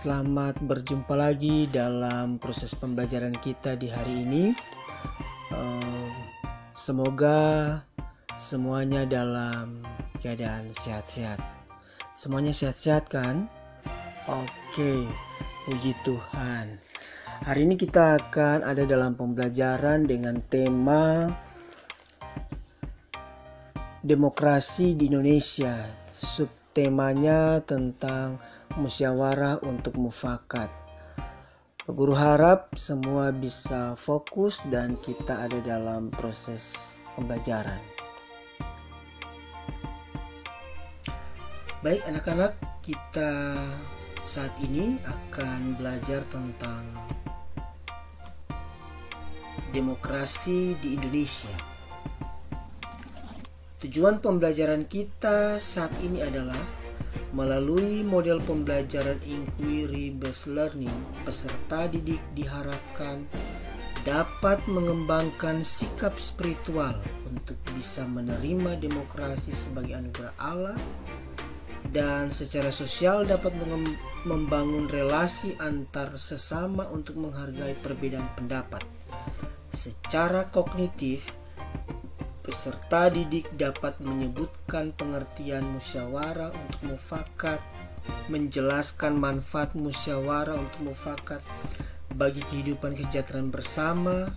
Selamat berjumpa lagi dalam proses pembelajaran kita di hari ini. Semoga semuanya dalam keadaan sehat-sehat. Semuanya sehat-sehat kan? Oke, puji Tuhan. Hari ini kita akan ada dalam pembelajaran dengan tema demokrasi di Indonesia. Subtemanya tentang musyawarah untuk mufakat. Guru harap semua bisa fokus dan kita ada dalam proses pembelajaran. Baik anak-anak, kita saat ini akan belajar tentang demokrasi di Indonesia. Tujuan pembelajaran kita saat ini adalah melalui model pembelajaran inquiry based learning, peserta didik diharapkan dapat mengembangkan sikap spiritual untuk bisa menerima demokrasi sebagai anugerah Allah dan secara sosial dapat membangun relasi antar sesama untuk menghargai perbedaan pendapat. Secara kognitif, peserta didik dapat menyebutkan pengertian musyawarah untuk mufakat, menjelaskan manfaat musyawarah untuk mufakat bagi kehidupan kesejahteraan bersama,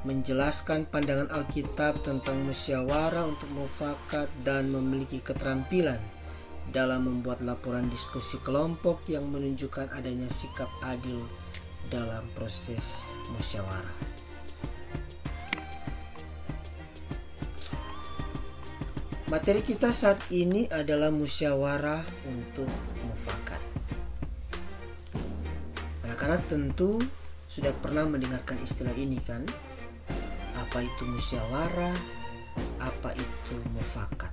menjelaskan pandangan Alkitab tentang musyawarah untuk mufakat, dan memiliki keterampilan dalam membuat laporan diskusi kelompok yang menunjukkan adanya sikap adil dalam proses musyawarah. Materi kita saat ini adalah musyawarah untuk mufakat. Anak-anak tentu sudah pernah mendengarkan istilah ini kan? Apa itu musyawarah? Apa itu mufakat?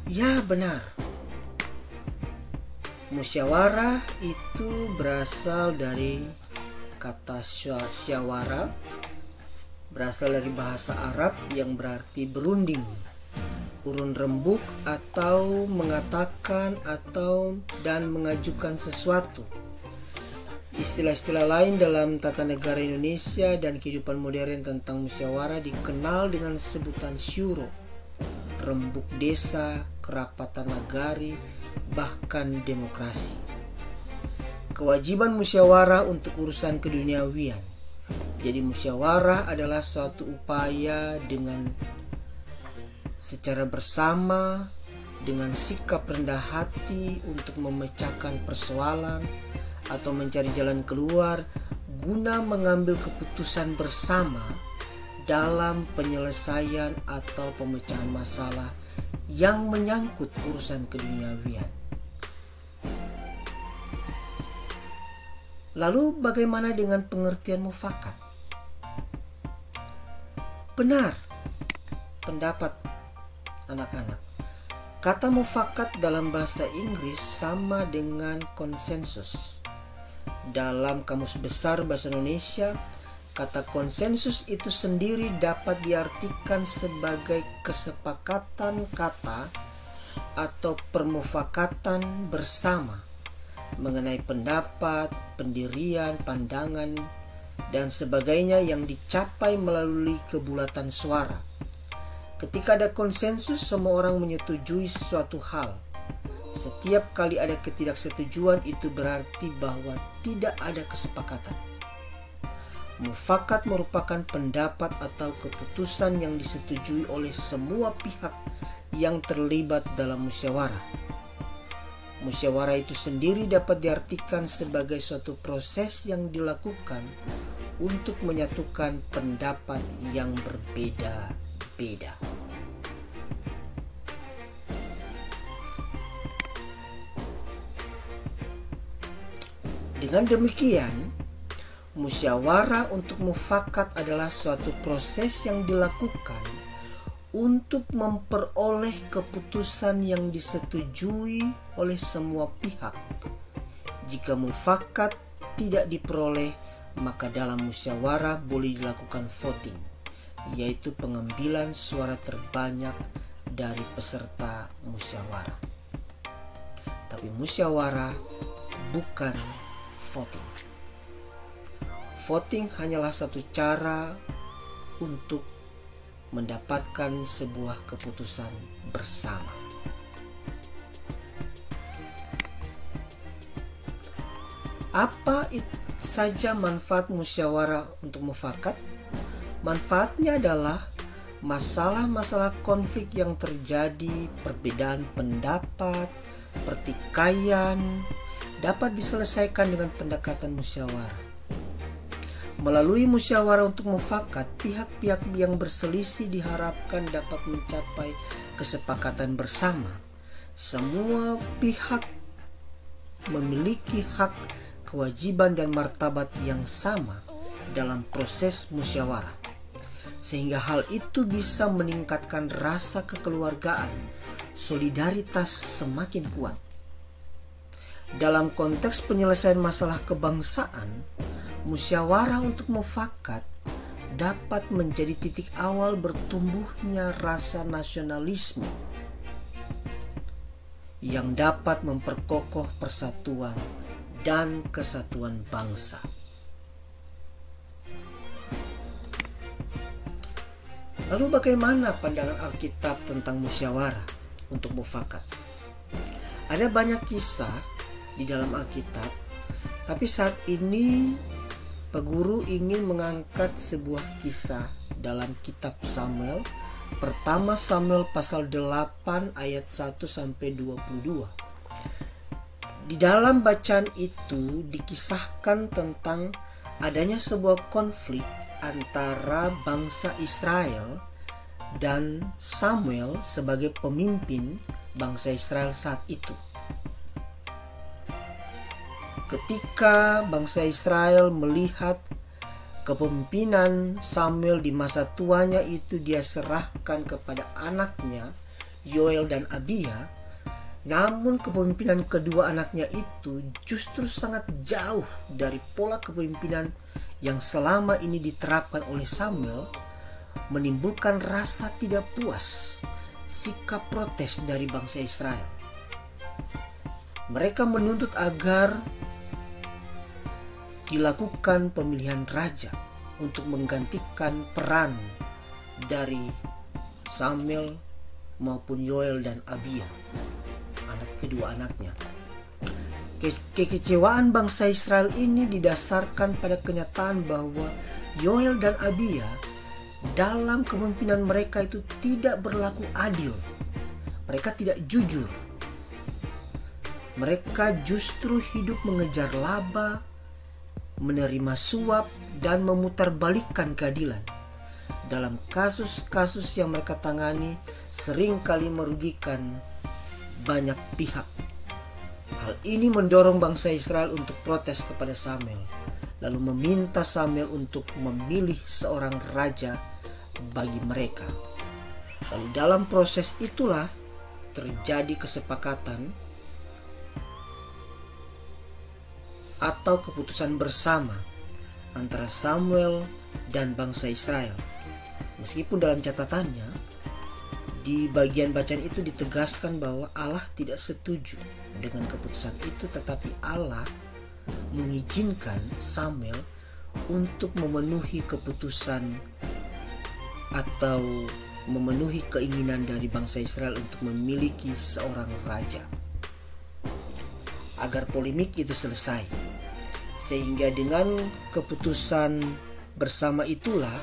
Ya benar. Musyawarah itu berasal dari kata syawara, berasal dari bahasa Arab yang berarti berunding, urun rembuk, atau mengatakan atau dan mengajukan sesuatu. Istilah-istilah lain dalam tata negara Indonesia dan kehidupan modern tentang musyawarah dikenal dengan sebutan syuro, rembuk desa, kerapatan nagari, bahkan demokrasi. Kewajiban musyawarah untuk urusan keduniawian. Jadi musyawarah adalah suatu upaya dengan secara bersama dengan sikap rendah hati untuk memecahkan persoalan atau mencari jalan keluar guna mengambil keputusan bersama dalam penyelesaian atau pemecahan masalah yang menyangkut urusan keduniawian. Lalu bagaimana dengan pengertian mufakat? Benar pendapat anak-anak. Kata mufakat dalam bahasa Inggris sama dengan konsensus. Dalam Kamus Besar Bahasa Indonesia, kata konsensus itu sendiri dapat diartikan sebagai kesepakatan kata atau permufakatan bersama mengenai pendapat, pendirian, pandangan, dan sebagainya yang dicapai melalui kebulatan suara. Ketika ada konsensus, semua orang menyetujui suatu hal. Setiap kali ada ketidaksetujuan, itu berarti bahwa tidak ada kesepakatan. Mufakat merupakan pendapat atau keputusan yang disetujui oleh semua pihak yang terlibat dalam musyawarah. Musyawarah itu sendiri dapat diartikan sebagai suatu proses yang dilakukan untuk menyatukan pendapat yang berbeda-beda. Dengan demikian, musyawarah untuk mufakat adalah suatu proses yang dilakukan untuk memperoleh keputusan yang disetujui oleh semua pihak. Jika mufakat tidak diperoleh, maka dalam musyawarah boleh dilakukan voting, yaitu pengambilan suara terbanyak dari peserta musyawarah. tetapi musyawarah, bukan voting. Voting hanyalah satu cara untuk mendapatkan sebuah keputusan bersama. Apa saja manfaat musyawarah untuk mufakat? Manfaatnya adalah masalah-masalah konflik yang terjadi, perbedaan pendapat, pertikaian, dapat diselesaikan dengan pendekatan musyawarah. Melalui musyawarah untuk mufakat, pihak-pihak yang berselisih diharapkan dapat mencapai kesepakatan bersama. Semua pihak memiliki hak, kewajiban, dan martabat yang sama dalam proses musyawarah, sehingga hal itu bisa meningkatkan rasa kekeluargaan, solidaritas semakin kuat. Dalam konteks penyelesaian masalah kebangsaan, musyawarah untuk mufakat dapat menjadi titik awal bertumbuhnya rasa nasionalisme yang dapat memperkokoh persatuan dan kesatuan bangsa. Lalu bagaimana pandangan Alkitab tentang musyawarah untuk mufakat? Ada banyak kisah di dalam Alkitab, tapi saat ini Pak Guru ingin mengangkat sebuah kisah dalam kitab Samuel. Pertama Samuel pasal 8 ayat 1 sampai 22. Di dalam bacaan itu dikisahkan tentang adanya sebuah konflik antara bangsa Israel dan Samuel sebagai pemimpin bangsa Israel saat itu. Ketika bangsa Israel melihat kepemimpinan Samuel di masa tuanya itu dia serahkan kepada anaknya Yoel dan Abia, namun kepemimpinan kedua anaknya itu justru sangat jauh dari pola kepemimpinan yang selama ini diterapkan oleh Samuel, menimbulkan rasa tidak puas, sikap protes dari bangsa Israel. Mereka menuntut agar dilakukan pemilihan raja untuk menggantikan peran dari Samuel maupun Yoel dan Abia, kedua anaknya. Kekecewaan bangsa Israel ini didasarkan pada kenyataan bahwa Yoel dan Abia dalam kepemimpinan mereka itu tidak berlaku adil. Mereka tidak jujur. Mereka justru hidup mengejar laba, menerima suap, dan memutarbalikkan keadilan. Dalam kasus-kasus yang mereka tangani seringkali merugikan banyak pihak. Hal ini mendorong bangsa Israel untuk protes kepada Samuel, lalu meminta Samuel untuk memilih seorang raja bagi mereka. Lalu dalam proses itulah terjadi kesepakatan atau keputusan bersama antara Samuel dan bangsa Israel. Meskipun dalam catatannya di bagian bacaan itu ditegaskan bahwa Allah tidak setuju dengan keputusan itu, tetapi Allah mengizinkan Samuel untuk memenuhi keputusan atau memenuhi keinginan dari bangsa Israel untuk memiliki seorang raja, agar polemik itu selesai. Sehingga dengan keputusan bersama itulah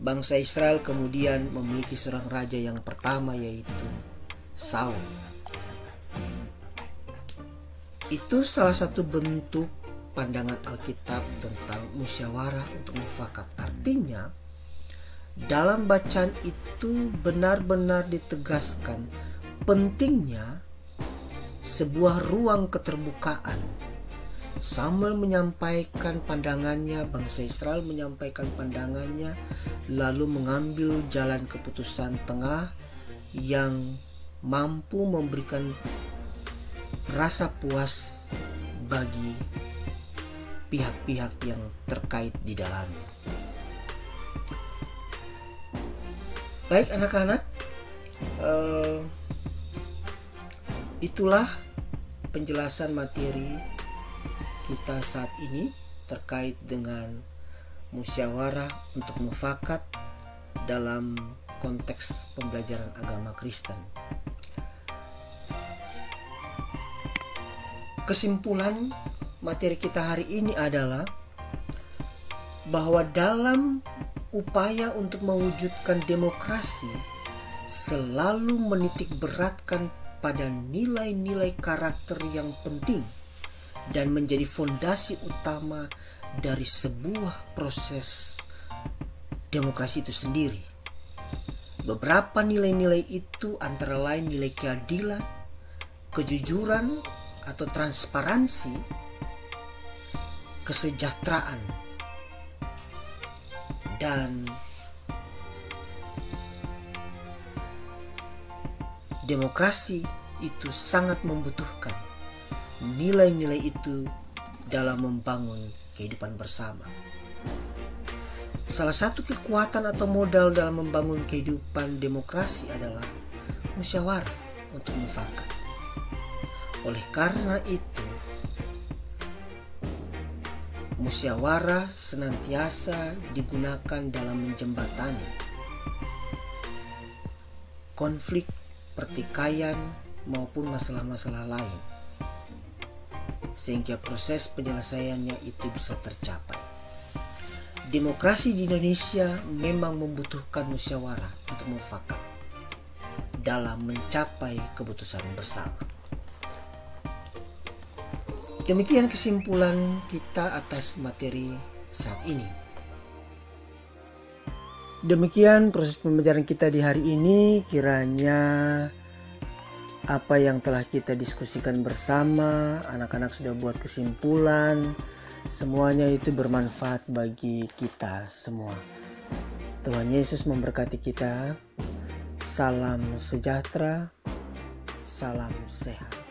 bangsa Israel kemudian memiliki seorang raja yang pertama, yaitu Saul. Itu salah satu bentuk pandangan Alkitab tentang musyawarah untuk mufakat. Artinya dalam bacaan itu benar-benar ditegaskan pentingnya sebuah ruang keterbukaan. Samuel menyampaikan pandangannya, bangsa Israel menyampaikan pandangannya, lalu mengambil jalan keputusan tengah yang mampu memberikan rasa puas bagi pihak-pihak yang terkait di dalamnya. Baik anak-anak, itulah penjelasan materi kita saat ini terkait dengan musyawarah untuk mufakat dalam konteks pembelajaran agama Kristen. Kesimpulan materi kita hari ini adalah bahwa dalam upaya untuk mewujudkan demokrasi selalu menitik beratkan pada nilai-nilai karakter yang penting dan menjadi fondasi utama dari sebuah proses demokrasi itu sendiri. Beberapa nilai-nilai itu antara lain nilai keadilan, kejujuran atau transparansi, kesejahteraan, dan demokrasi itu sangat membutuhkan nilai-nilai itu dalam membangun kehidupan bersama. Salah satu kekuatan atau modal dalam membangun kehidupan demokrasi adalah musyawarah untuk mufakat. Oleh karena itu, musyawarah senantiasa digunakan dalam menjembatani konflik, pertikaian, maupun masalah-masalah lain, sehingga proses penyelesaiannya itu bisa tercapai. Demokrasi di Indonesia memang membutuhkan musyawarah untuk mufakat dalam mencapai keputusan bersama. Demikian kesimpulan kita atas materi saat ini. Demikian proses pembelajaran kita di hari ini. Kiranya apa yang telah kita diskusikan bersama, anak-anak sudah buat kesimpulan, semuanya itu bermanfaat bagi kita semua. Tuhan Yesus memberkati kita. Salam sejahtera, salam sehat.